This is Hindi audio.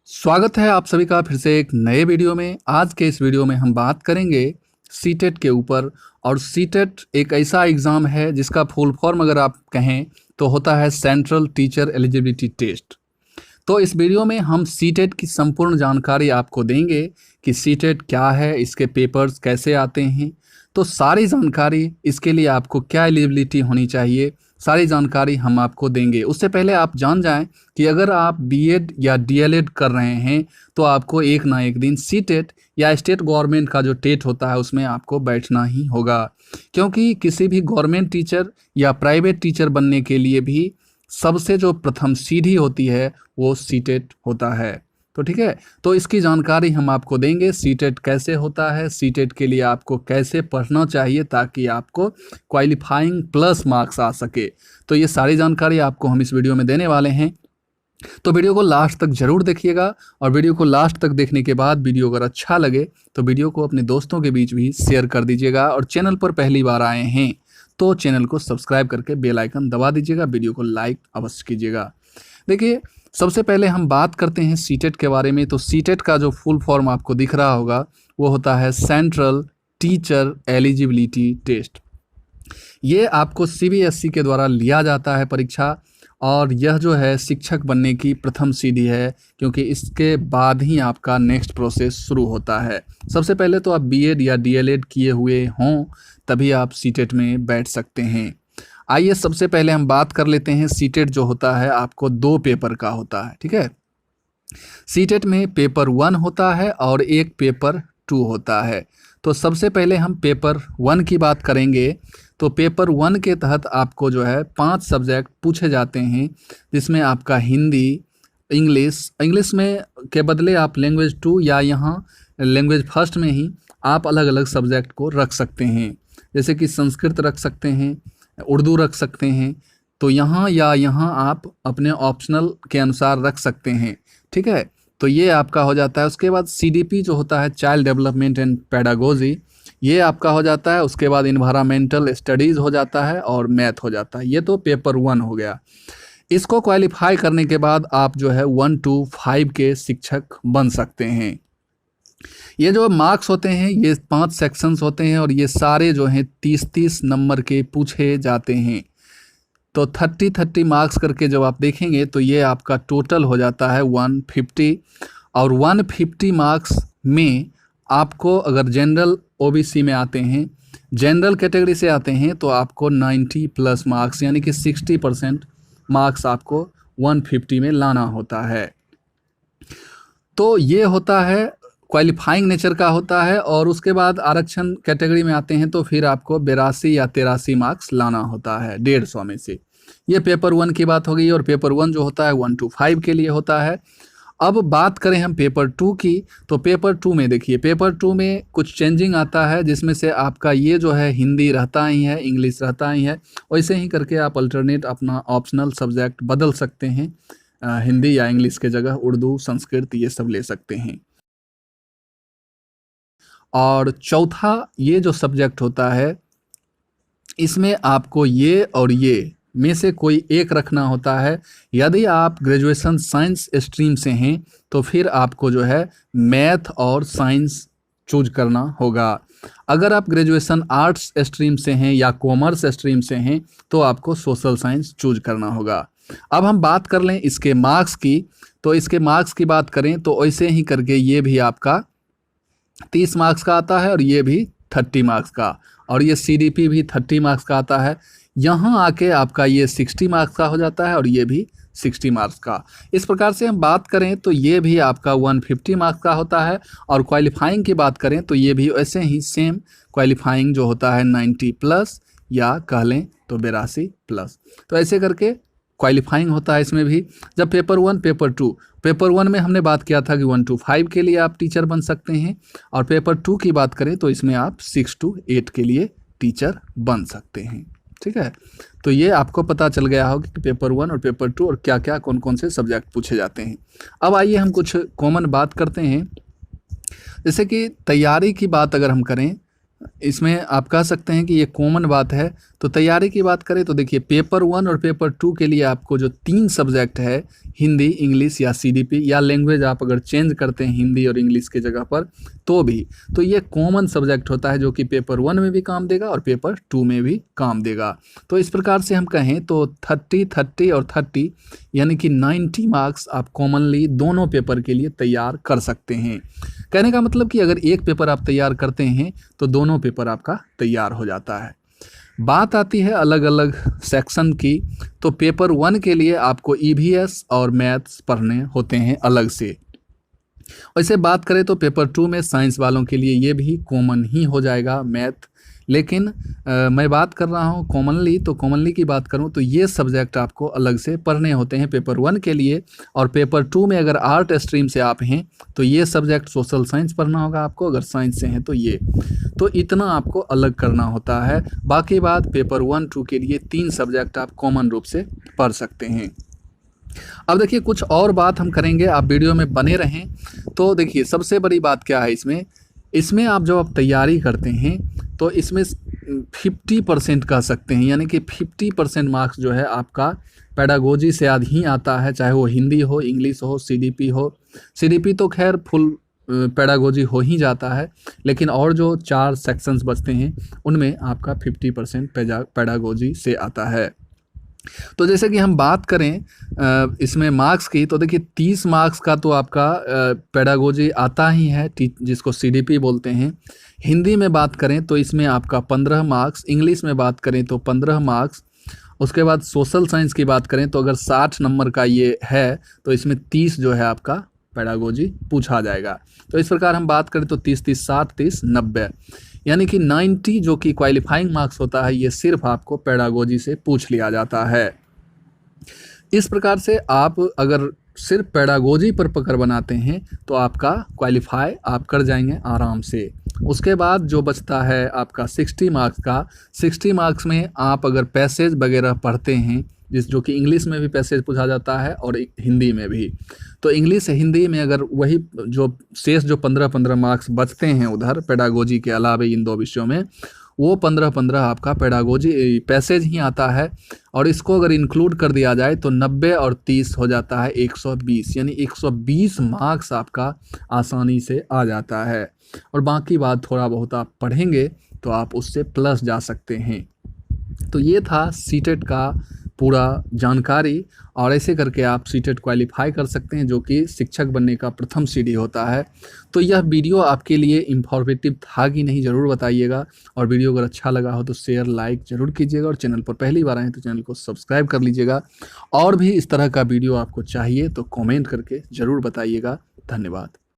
स्वागत है आप सभी का फिर से एक नए वीडियो में। आज के इस वीडियो में हम बात करेंगे सीटेट के ऊपर। और सीटेट एक ऐसा एग्ज़ाम है जिसका फुल फॉर्म अगर आप कहें तो होता है सेंट्रल टीचर एलिजिबिलिटी टेस्ट। तो इस वीडियो में हम सीटेट की संपूर्ण जानकारी आपको देंगे कि सीटेट क्या है, इसके पेपर्स कैसे आते हैं। तो सारी जानकारी, इसके लिए आपको क्या एलिजिबिलिटी होनी चाहिए, सारी जानकारी हम आपको देंगे। उससे पहले आप जान जाएं कि अगर आप बीएड या डीएलएड कर रहे हैं तो आपको एक ना एक दिन सीटेट या स्टेट गवर्नमेंट का जो टेट होता है उसमें आपको बैठना ही होगा। क्योंकि किसी भी गवर्नमेंट टीचर या प्राइवेट टीचर बनने के लिए भी सबसे जो प्रथम सीढ़ी होती है वो सीटेट होता है। तो ठीक है, तो इसकी जानकारी हम आपको देंगे। सीटेट कैसे होता है, सीटेट के लिए आपको कैसे पढ़ना चाहिए ताकि आपको क्वालिफाइंग प्लस मार्क्स आ सके। तो ये सारी जानकारी आपको हम इस वीडियो में देने वाले हैं। तो वीडियो को लास्ट तक ज़रूर देखिएगा। और वीडियो को लास्ट तक देखने के बाद वीडियो अगर अच्छा लगे तो वीडियो को अपने दोस्तों के बीच भी शेयर कर दीजिएगा। और चैनल पर पहली बार आए हैं तो चैनल को सब्सक्राइब करके बेल आइकन दबा दीजिएगा। वीडियो को लाइक अवश्य कीजिएगा। देखिए, सबसे पहले हम बात करते हैं सीटेट के बारे में। तो सीटेट का जो फुल फॉर्म आपको दिख रहा होगा वो होता है सेंट्रल टीचर एलिजिबिलिटी टेस्ट। ये आपको सीबीएसई के द्वारा लिया जाता है परीक्षा। और यह जो है शिक्षक बनने की प्रथम सीढ़ी है, क्योंकि इसके बाद ही आपका नेक्स्ट प्रोसेस शुरू होता है। सबसे पहले तो आप बीएड या डीएलएड किए हुए हों तभी आप सीटेट में बैठ सकते हैं। आइए सबसे पहले हम बात कर लेते हैं। सीटेट जो होता है आपको 2 पेपर का होता है, ठीक है। सीटेट में पेपर 1 होता है और एक पेपर 2 होता है। तो सबसे पहले हम पेपर 1 की बात करेंगे। तो पेपर 1 के तहत आपको जो है 5 सब्जेक्ट पूछे जाते हैं, जिसमें आपका हिंदी, इंग्लिश में के बदले आप लैंग्वेज 2 या यहाँ लैंग्वेज फर्स्ट में ही आप अलग अलग सब्जेक्ट को रख सकते हैं। जैसे कि संस्कृत रख सकते हैं, उर्दू रख सकते हैं। तो यहाँ या यहाँ आप अपने ऑप्शनल के अनुसार रख सकते हैं, ठीक है। तो ये आपका हो जाता है। उसके बाद सीडीपी जो होता है चाइल्ड डेवलपमेंट एंड पेडागोजी, ये आपका हो जाता है। उसके बाद इन्वायरमेंटल स्टडीज़ हो जाता है और मैथ हो जाता है। ये तो पेपर 1 हो गया। इसको क्वालिफाई करने के बाद आप जो है 1 to 5 के शिक्षक बन सकते हैं। ये जो मार्क्स होते हैं ये 5 सेक्शंस होते हैं और ये सारे जो हैं 30-30 नंबर के पूछे जाते हैं। तो 30-30 मार्क्स करके जब आप देखेंगे तो ये आपका टोटल हो जाता है 150। और 150 मार्क्स में आपको अगर जनरल ओबीसी में आते हैं, जनरल कैटेगरी से आते हैं, तो आपको 90 प्लस मार्क्स यानी कि 60% मार्क्स आपको 150 में लाना होता है। तो ये होता है क्वालिफाइंग नेचर का होता है। और उसके बाद आरक्षण कैटेगरी में आते हैं तो फिर आपको 82 या 83 मार्क्स लाना होता है 150 में से। ये पेपर 1 की बात हो गई। और पेपर 1 जो होता है 1 to 5 के लिए होता है। अब बात करें हम पेपर 2 की, तो पेपर 2 में देखिए, पेपर 2 में कुछ चेंजिंग आता है, जिसमें से आपका ये जो है हिंदी रहता ही है, इंग्लिश रहता ही है। वैसे ही करके आप अल्टरनेट अपना ऑप्शनल सब्जेक्ट बदल सकते हैं। हिंदी या इंग्लिश के जगह उर्दू, संस्कृत ये सब ले सकते हैं। और चौथा ये जो सब्जेक्ट होता है इसमें आपको ये और ये में से कोई एक रखना होता है। यदि आप ग्रेजुएशन साइंस स्ट्रीम से हैं तो फिर आपको जो है मैथ और साइंस चूज करना होगा। अगर आप ग्रेजुएशन आर्ट्स स्ट्रीम से हैं या कॉमर्स स्ट्रीम से हैं तो आपको सोशल साइंस चूज करना होगा। अब हम बात कर लें इसके मार्क्स की। तो इसके मार्क्स की बात करें तो ऐसे ही करके ये भी आपका 30 मार्क्स का आता है और ये भी 30 मार्क्स का। और ये सीडीपी भी 30 मार्क्स का आता है। यहाँ आके आपका ये 60 मार्क्स का हो जाता है और ये भी 60 मार्क्स का। इस प्रकार से हम बात करें तो ये भी आपका 150 मार्क्स का होता है। और क्वालिफाइंग की बात करें तो ये भी ऐसे ही सेम क्वालिफाइंग जो होता है 90 प्लस या कह लें तो 82 प्लस। तो ऐसे करके क्वालिफाइंग होता है इसमें भी। जब पेपर 1 पेपर 2, पेपर 1 में हमने बात किया था कि 1 to 5 के लिए आप टीचर बन सकते हैं। और पेपर 2 की बात करें तो इसमें आप 6 to 8 के लिए टीचर बन सकते हैं, ठीक है। तो ये आपको पता चल गया होगा कि पेपर 1 और पेपर 2 और क्या क्या कौन कौन से सब्जेक्ट पूछे जाते हैं। अब आइए हम कुछ कॉमन बात करते हैं। जैसे कि तैयारी की बात अगर हम करें इसमें आप कह सकते हैं कि ये कॉमन बात है। तो तैयारी की बात करें तो देखिए पेपर 1 और पेपर 2 के लिए आपको जो 3 सब्जेक्ट है, हिंदी, इंग्लिश या सीडीपी या लैंग्वेज आप अगर चेंज करते हैं हिंदी और इंग्लिश की जगह पर तो भी, तो ये कॉमन सब्जेक्ट होता है जो कि पेपर 1 में भी काम देगा और पेपर 2 में भी काम देगा। तो इस प्रकार से हम कहें तो 30, 30 और 30 यानी कि 90 मार्क्स आप कॉमनली दोनों पेपर के लिए तैयार कर सकते हैं। कहने का मतलब कि अगर एक पेपर आप तैयार करते हैं तो दोनों पेपर आपका तैयार हो जाता है। बात आती है अलग अलग सेक्शन की, तो पेपर 1 के लिए आपको ईवीएस और मैथ्स पढ़ने होते हैं अलग से। वैसे बात करें तो पेपर 2 में साइंस वालों के लिए ये भी कॉमन ही हो जाएगा मैथ, लेकिन मैं बात कर रहा हूँ कॉमनली, तो कॉमनली की बात करूँ तो ये सब्जेक्ट आपको अलग से पढ़ने होते हैं पेपर 1 के लिए। और पेपर 2 में अगर आर्ट स्ट्रीम से आप हैं तो ये सब्जेक्ट सोशल साइंस पढ़ना होगा आपको, अगर साइंस से हैं तो ये, तो इतना आपको अलग करना होता है। बाकी बात पेपर 1, 2 के लिए 3 सब्जेक्ट आप कॉमन रूप से पढ़ सकते हैं। अब देखिए कुछ और बात हम करेंगे, आप वीडियो में बने रहें। तो देखिए सबसे बड़ी बात क्या है इसमें आप जब आप तैयारी करते हैं तो इसमें 50% कह सकते हैं, यानी कि 50% मार्क्स जो है आपका पेडागोजी से ही आता है, चाहे वो हिंदी हो, इंग्लिश हो, सीडीपी हो। सीडीपी तो खैर फुल पेडागोजी हो ही जाता है, लेकिन और जो 4 सेक्शंस बचते हैं उनमें आपका 50% पेडागोजी से आता है। तो जैसे कि हम बात करें इसमें मार्क्स की, तो देखिए 30 मार्क्स का तो आपका पेडागोजी आता ही है, जिसको सीडीपी बोलते हैं। हिंदी में बात करें तो इसमें आपका 15 मार्क्स, इंग्लिश में बात करें तो 15 मार्क्स। उसके बाद सोशल साइंस की बात करें तो अगर 60 नंबर का ये है तो इसमें 30 जो है आपका पेडागोजी पूछा जाएगा। तो इस प्रकार हम बात करें तो 30, 30, 60, 30, 90 यानी कि 90 जो कि क्वालिफाइंग मार्क्स होता है, ये सिर्फ आपको पेडागोजी से पूछ लिया जाता है। इस प्रकार से आप अगर सिर्फ पेडागोजी पर पकड़ बनाते हैं तो आपका क्वालिफाई आप कर जाएंगे आराम से। उसके बाद जो बचता है आपका 60 मार्क्स का, 60 मार्क्स में आप अगर पैसेज वगैरह पढ़ते हैं, जो कि इंग्लिश में भी पैसेज पूछा जाता है और हिंदी में भी, तो इंग्लिश हिंदी में अगर वही जो शेष जो 15-15 मार्क्स बचते हैं उधर पेडागोजी के अलावा इन 2 विषयों में, वो 15-15 आपका पेडागोजी पैसेज ही आता है। और इसको अगर इंक्लूड कर दिया जाए तो 90 और 30 हो जाता है 120, यानी 120 मार्क्स आपका आसानी से आ जाता है। और बाकी बात थोड़ा बहुत आप पढ़ेंगे तो आप उससे प्लस जा सकते हैं। तो ये था सीटेट का पूरा जानकारी, और ऐसे करके आप सीटेट क्वालिफाई कर सकते हैं, जो कि शिक्षक बनने का प्रथम सीढ़ी होता है। तो यह वीडियो आपके लिए इंफॉर्मेटिव था कि नहीं ज़रूर बताइएगा, और वीडियो अगर अच्छा लगा हो तो शेयर लाइक ज़रूर कीजिएगा, और चैनल पर पहली बार आए तो चैनल को सब्सक्राइब कर लीजिएगा। और भी इस तरह का वीडियो आपको चाहिए तो कमेंट करके ज़रूर बताइएगा। धन्यवाद।